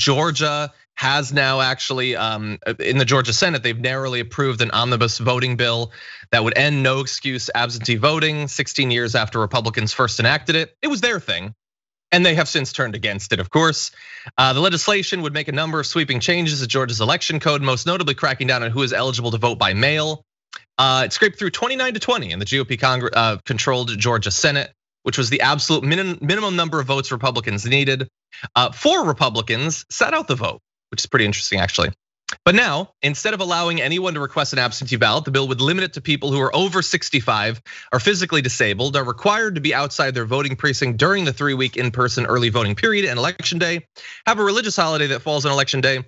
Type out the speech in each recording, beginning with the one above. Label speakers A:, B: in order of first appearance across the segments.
A: Georgia has now actually, in the Georgia Senate, they've narrowly approved an omnibus voting bill that would end no excuse absentee voting 16 years after Republicans first enacted it. It was their thing, and they have since turned against it, of course. The legislation would make a number of sweeping changes to Georgia's election code, most notably cracking down on who is eligible to vote by mail. It scraped through 29-20 in the GOP controlled Georgia Senate, which was the absolute minimum number of votes Republicans needed. 4 Republicans sat out the vote, which is pretty interesting actually. But now, instead of allowing anyone to request an absentee ballot, the bill would limit it to people who are over 65, are physically disabled, are required to be outside their voting precinct during the 3-week in-person early voting period and election day, have a religious holiday that falls on election day,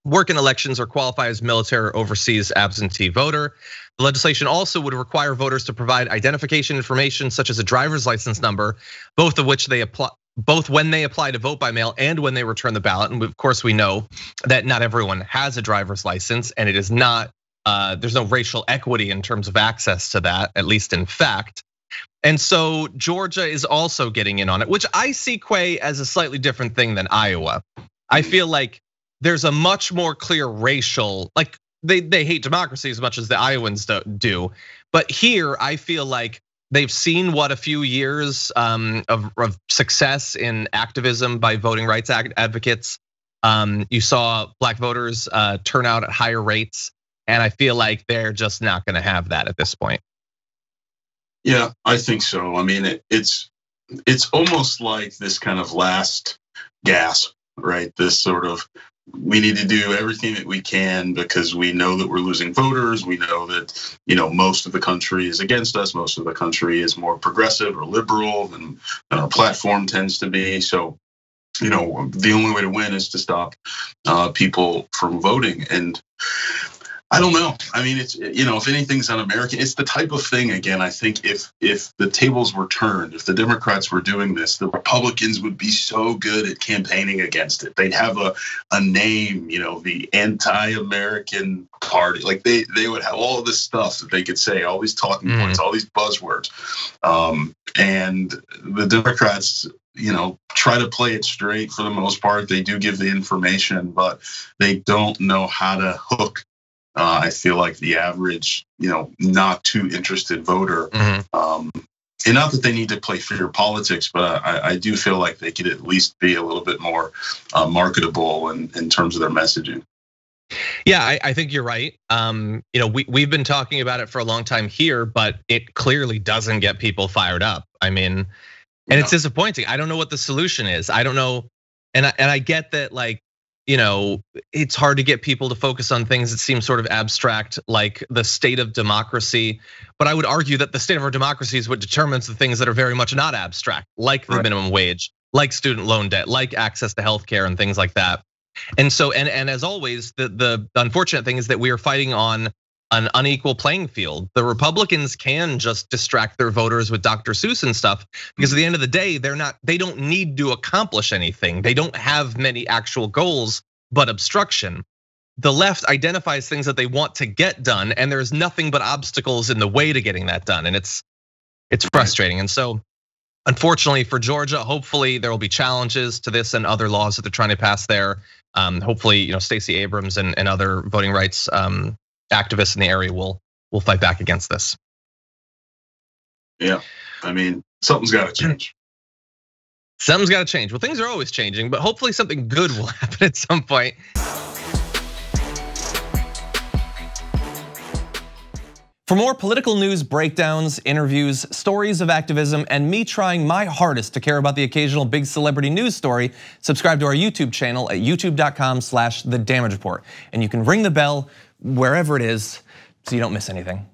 A: work in elections, or qualify as military or overseas absentee voter. The legislation also would require voters to provide identification information such as a driver's license number, both of which they apply, both when they apply to vote by mail and when they return the ballot. And of course, we know that not everyone has a driver's license, and it is not, there's no racial equity in terms of access to that, at least in fact. And so Georgia is also getting in on it, which I see, Quay, as a slightly different thing than Iowa. I feel like there's a much more clear racial, like they hate democracy as much as the Iowans do. But here, I feel like they've seen what a few years of success in activism by voting rights advocates. You saw Black voters turn out at higher rates, and I feel like they're just not going to have that at this point.
B: Yeah, I think so. I mean, it's almost like this kind of last gasp, right? This sort of, we need to do everything that we can because we know that we're losing voters. We know that, most of the country is against us. Most of the country is more progressive or liberal than our platform tends to be. So, the only way to win is to stop people from voting. And I don't know. I mean, it's, if anything's un-American, it's the type of thing, again, I think if the tables were turned, if the Democrats were doing this, the Republicans would be so good at campaigning against it. They'd have a name, the anti-American party. Like they would have all this stuff that they could say, all these talking points, all these buzzwords. And the Democrats, try to play it straight for the most part. They do give the information, but they don't know how to hook, I feel like, the average, not too interested voter. And not that they need to play fair politics, but I do feel like they could at least be a little bit more marketable in terms of their messaging.
A: Yeah, I think you're right. We've been talking about it for a long time here, but it clearly doesn't get people fired up. I mean, and it's disappointing. I don't know what the solution is. I don't know, and I get that, like, it's hard to get people to focus on things that seem sort of abstract, like the state of democracy. But I would argue that the state of our democracy is what determines the things that are very much not abstract, like the minimum wage, like student loan debt, like access to healthcare and things like that. And so, and as always, the unfortunate thing is that we are fighting on an unequal playing field. The Republicans can just distract their voters with Dr. Seuss and stuff, because at the end of the day, they don't need to accomplish anything. They don't have many actual goals but obstruction. The left identifies things that they want to get done, and there's nothing but obstacles in the way to getting that done. And it's frustrating. And so, unfortunately for Georgia, hopefully there will be challenges to this and other laws that they're trying to pass there. Hopefully, Stacey Abrams and other voting rights activists in the area will fight back against this.
B: Yeah, I mean, something's got to change.
A: Something's got to change. Well, things are always changing, but hopefully something good will happen at some point. For more political news breakdowns, interviews, stories of activism, and me trying my hardest to care about the occasional big celebrity news story, subscribe to our YouTube channel at youtube.com/thedamagereport. And you can ring the bell wherever it is so you don't miss anything.